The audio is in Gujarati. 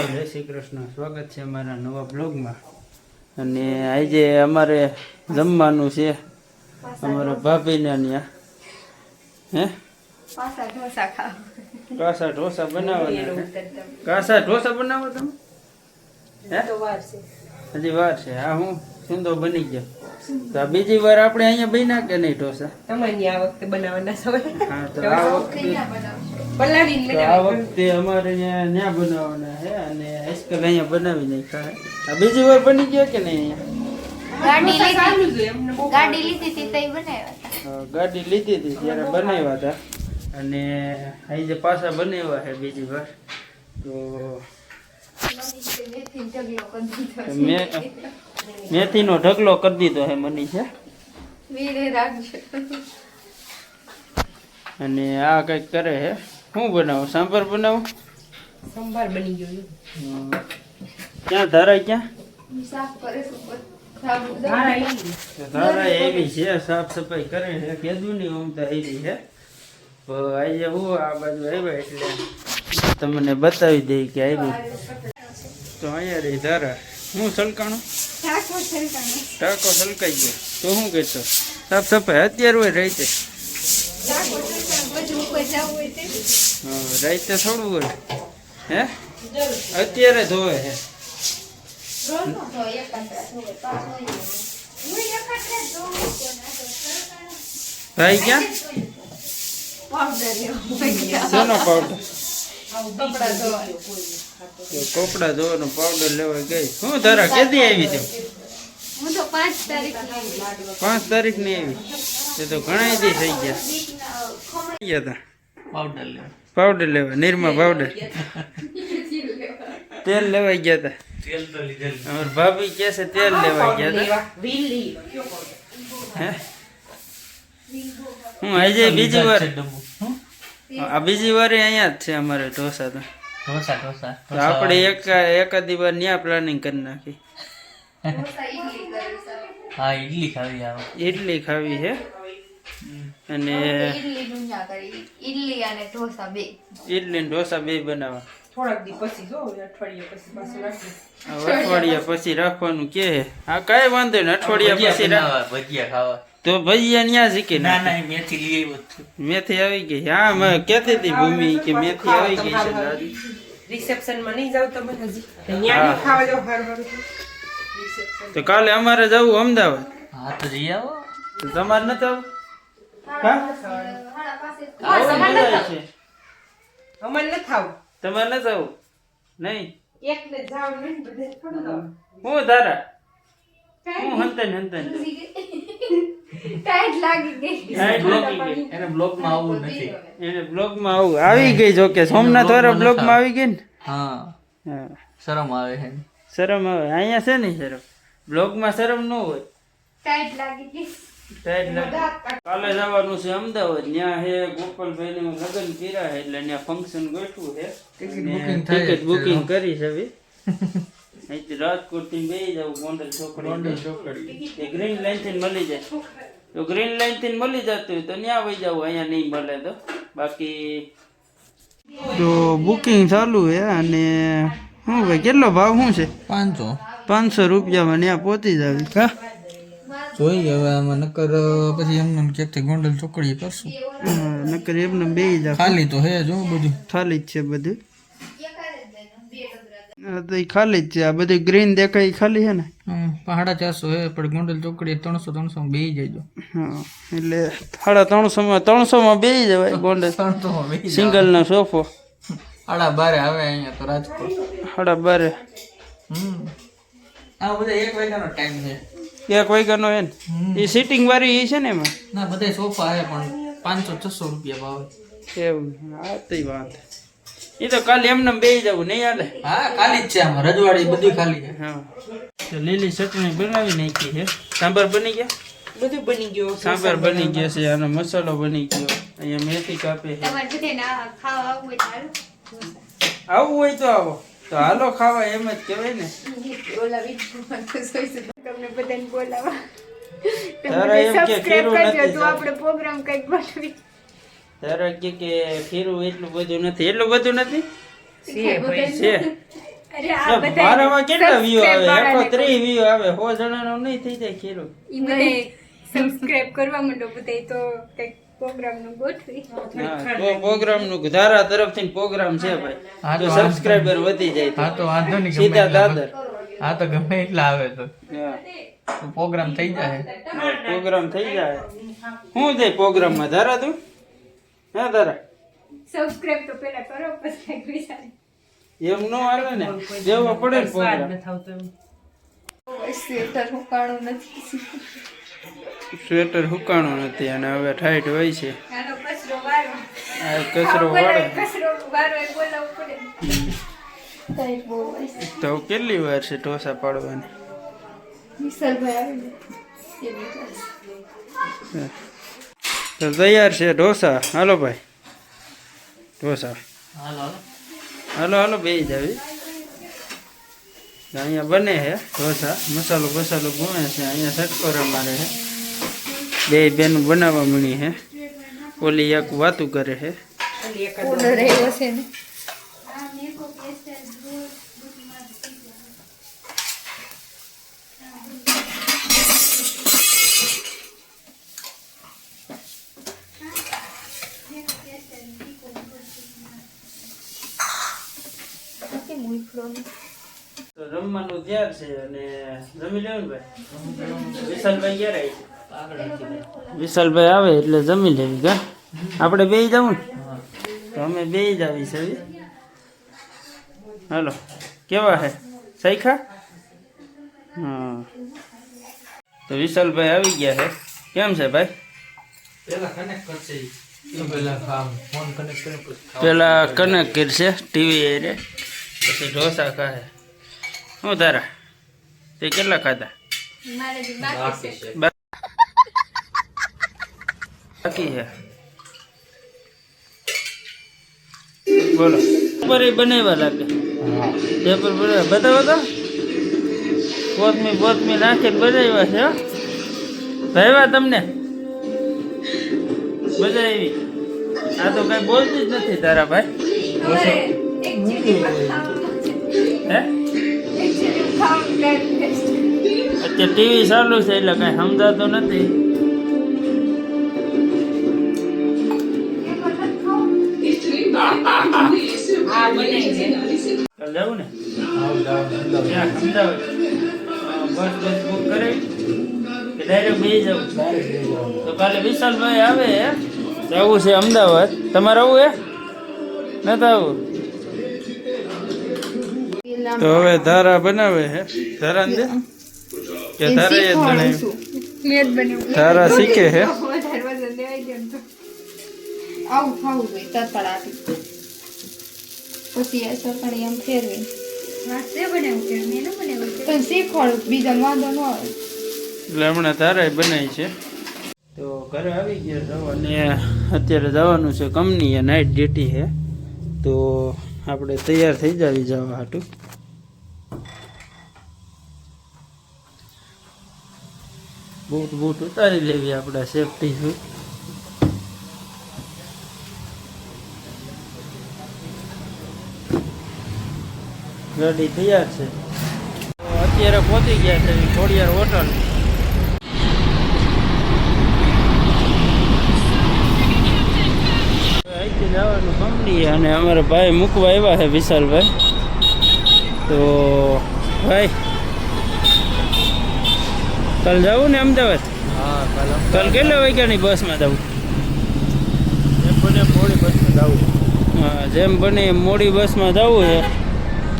વાવ જય શ્રી કૃષ્ણ. સ્વાગત છે અમારા નવા બ્લોગમાં. અને આજે અમારે જમવાનું છે અમારા ભાભીના ત્યાં. હે કાસા ઢોસા બનાવવાના. કાસા ઢોસા બનાવો તમે? હે હજી વાર છે. હા હું સુંદો બની ગયો. તો આ બીજી વાર આપણે અહીંયા બન્યા કે નહીં ઢોસા? તમારી આ વખતે બનાવવાના છે. હા તો આ વખતે અમારે ત્યાં બનાવવાના છે અને આજકાલ અહીંયા બનાવી નાખ્યા. આ બીજી વાર બની ગયો કે નહીં? ગાડી લીધી હતી ગાડી લીધી હતી ત્યારે બનાવ્યા હતા અને આજે પાછા બનાવ્યા છે બીજી વાર. તો મેથીનો ઢગલો કરી દીધો છે મનીષે. અને આ કઈક કરે છે. શું બનાવો? સાંભાર બનાવો? સંભાર બની ગયો. ક્યાં ધરાય? ક્યાં ધારા ધરાય એવી છે, સાફ સફાઈ કરે છે. કીધું નહીં આમ તો એવી છે. તો આજે હું આ બાજુ આવ્યા એટલે તમને બતાવી દઈ કે આવી. તો અહીંયા રહી ધારા. હું સલકાણું ટાકો સલકાઈ ગયો. તો શું કહેતો? સાફ સફાઈ અત્યારે હોય રાઈતે? હા રાઈતે થોડું હોય. હે અત્યારે ધોવે છે. ભાઈ ક્યાં? શેનો પાવડર? કપડા ધોવાનો પાવડર લેવા ગઈ. શું તારા કેદી આવી છે? 5 તારીખ ની આવી. એ તો ઘણા દી થઈ ગયા. પાવડર લેવા નિરમા પાવડર તેલ લેવા ગયા હતા. અમાર ભાભી કે છે તેલ લેવા ગયા હતા. હે હું આજે બીજી વાર આ બીજી વાર અહીંયા જ છે અમારે ઢોસા. તો આપણે એકાદી વાર ન્યા પ્લાનિંગ કરી નાખી. હા ઇડલી ખાવી છે અને ઇડલી અને ઢોસા બે. ઇડલી ને ઢોસા બે બનાવવા. થોડાક દી પછી જો અઠવાડિયા પછી પાછું રાખી. અઠવાડિયા પછી રાખવાનું કે હા કઈ વાંધો નહીં. અઠવાડિયા પછી ભજીયા ખાવા તો ભજીયા ન્યા શીખી ના ના મેથી લઈ આવ્યો છું. મેથી આવી ગઈ. હા મેં કહેતી હતી ભૂમિ કે મેથી આવી ગઈ છે દાદી. રિસેપ્શન માં નહીં જાવ તમે હજી અહીંયા નહીં ખાવા જાવ હારું હારું. તો કાલે અમારે જવું અમદાવાદ. હા તો જઈ આવો. તો તમારે નથી આવું? હા છે. અમારે ન થાવ તમારે નથી આવું? નહીં એકને જાવ નહીં બધે થોડું જાવ. હું ધારા હું હંતન ટાઈટ લાગી ગઈ. એને બ્લોગમાં આવવું નથી. એને બ્લોગમાં આવું આવી ગઈ. જો કે સોમનાથ વાળા બ્લોગમાં આવી ગઈ ને. હા હા શરમ આવે છે. શરમ આવે. અહીંયા છે ને શરમ. બ્લોગમાં શરમ ન હોય. ટાઈટ લાગી ગઈ. કાલે જવાનું છે અમદાવાદ. ત્યાં હે ગોપાલભાઈ ને લગ્ન કર્યા છે એટલે ત્યાં ફંક્શન ગોઠવું છે. ટિકિટ બુકિંગ કરી છે હવે. અહીંથી રાજકોટ થી બેસી જવું ગોંડલ ચોકડી. ગ્રીન લાઈન થી મળી જાય. તો ગ્રીન લાઈન થી મળી જતું હોય તો ત્યાં વહી જવું. અહીંયા નહીં મળે તો બાકી. તો બુકિંગ ચાલુ છે અને શું ભાઈ કેટલો ભાવ શું છે? 500 રૂપિયામાં ત્યાં પહોંચી જાવી. કા જોઈએ હવે આમાં નકર પછી એમને ક્યાંકથી ગોંડલ ચોકડી કરશું. નકર એમને બે જાવ. ખાલી તો હે જો બધું ખાલી જ છે બધું. હા તો એ ખાલી જ છે. આ બધું ગ્રીન દેખાય એ ખાલી છે ને. 450 હે પણ ગોંડલ ચોકડી 300 બે જઈજો. હા એટલે 350 બે જવાય ગોંડલ. સિંગલ નો સોફો 12:30 આવે અહીંયા તો રાજકોટ 12:30. આ બધા 1 વાગ્યાનો ટાઈમ છે. 1 વાગ્યાનો હે ને. એ સીટિંગ વાળી એ છે ને એમાં. ના બધા સોફા હે પણ 500-600 રૂપિયા ભાવે. એવું હા તો વાત. એ તો કાલે એમને બે જવું નહીં હાલે. હા ખાલી જ છે આમાં રજવાડી બધી ખાલી છે. હા તો લીલી ચટણી બનાવી નાખી છે. સાંભાર બની ગયા? બધું બની ગયું. સાંભાર બની ગયો છે. આનો મસાલો બની ગયો. અહીંયા મેથી કાપે છે. તમારે બધાને ખાવા આવવું હોય આવું હોય તો આવો. તો હાલો ખાવા એમ જ કહેવાય ને. ઓલા વિડીયોમાં તો જોઈશું તમને બધાને બોલાવા. તારા એમ કે ખીરું નથી. તો આપણે પ્રોગ્રામ કંઈક ગોઠવી. તારા કે ખીરું એટલું બધું નથી. એટલું બધું નથી છે ભાઈ છે. અરે આ બધા મારામાં કેટલા વ્યૂ આવે subscribe આખો 30 વ્યૂ આવે 100 જણાનો નહીં થઈ જાય ખીરું ઈ બધે સબસ્ક્રાઇબ કરવા માંડો બધા તો કઈક પ્રોગ્રામ નું ગોઠવી હા તો પ્રોગ્રામ નું ધારા તરફથી પ્રોગ્રામ છે ભાઈ હા તો તો સબસ્ક્રાઇબર વધી જાય હા તો વાંધો નહીં સીધા દાદર હા તો ગમે એટલા આવે તો હા પ્રોગ્રામ થઈ જાય પ્રોગ્રામ થઈ જાય શું થાય પ્રોગ્રામ માં ધારા તું હા ધારા સબસ્ક્રાઇબ તો પહેલા કરો પછી કઈક વિચાર એમ નો હાલે ને જેવો પડે ને સ્વાદ પ્રોગ્રામ ન થાવતો એમ. સ્વેટર હુકાણું નથી સ્વેટર હુકાણું નથી અને હવે ટાઈટ હોય છે આનો કચરો વારો આ કચરો વાળે કચરો વારો એ બોલાવવું પડે ટાઈટ બહુ હોય તો કેટલી વાર છે ઢોસા પાડવાની વિશાલભાઈ આવે ને એ વિચાર તો તૈયાર છે ઢોસા હાલો ભાઈ ઢોસા હાલો હાલો હાલો બેસી જાવી અહીંયા બને છે ઢોસા મસાલો બસાલો ગુમે છે અહીંયા સટકોરા મારે છે બે બેનું બનાવવા મળી છે ઓલી એક વાતું કરે છે ઓલી એક જ ઓર્ડર આવ્યો છે ને તો રમવાનું તૈયાર છે અને જમી લેવું ને ભાઈ વિશાલભાઈ ક્યારે આવી છે વિશાલભાઈ આવે એટલે જમી લેવી કા આપણે બેસી જવું ને તો અમે બેસી જ આવી છે હાલો કેવા હે સૈખા હા તો વિશાલભાઈ આવી ગયા છે કેમ છે ભાઈ પેલા કનેક્ટ કરશે પેલા કામ ફોન કનેક્ટ કરે પછી પેલા કનેક્ટ કરશે ટીવી એ પછી ઢોસા ખાશે શું તારા તે કેટલા ખાધા મારે બી બાકી છે બાકી છે બોલો ઉપર બનાવ્યા લાગે પેપર બતાવો તો કોથમી નાખીને બનાવ્યા છે હો. ભાઈવા તમને મજા આવી આ તો કઈ બોલતી જ નથી તારા ભાઈ તમારે એકચ્યુઅલી ખાવાનું હે એકચ્યુઅલી ખાવાનું ટાઈમ વેસ્ટ અત્યારે ટીવી ચાલુ છે એટલે કઈ સમજાતું નથી આ બનાવી છે કાલ જવું ને ક્યાં અમદાવાદ બસ બુક કરાવી કે ડાયરેક્ટ બેસી જવું તો કાલે વિશાલભાઈ આવે જવું છે અમદાવાદ તમારે આવું નથી આવું તો હવે ધારા બનાવે છે ધારા ને દે કે ધારા એ જ બનાવ્યું મેં જ બનાવ્યું ધારા શીખે છે વધારે વજન દેવાઈ ગયું તો આવું ખાવું જોઈએ તરતડાથી પછી આ ચટણી આમ ફેરવી વાસે બનાવ્યું કે મેં ન બનાવ્યું પણ શીખવાડું બીજા વાંધો ન આવે એટલે હમણાં ધારા બનાવી છે તો ઘરે આવી ગયા છો અને અત્યારે જવાનું છે કંપનીએ નાઇટ ડ્યુટી છે તો આપણે તૈયાર થઈ જાવી જવા હાટું બૂટ ઉતારી લેવી આપણે સેફટી શું ગાડી તૈયાર છે તો અત્યારે પહોંચી ગયા છે ખોડિયાર હોટલ અહીંથી જવાનું કંપની અને અમારા ભાઈ મૂકવા આવ્યા છે વિશાલભાઈ તો ભાઈ કાલ જવું ને અમદાવાદ હા કાલે કાલ કેટલા વાગ્યાની બસમાં જવું એમ બને મોડી બસમાં જવું હા જેમ બને એમ મોડી બસમાં જવું છે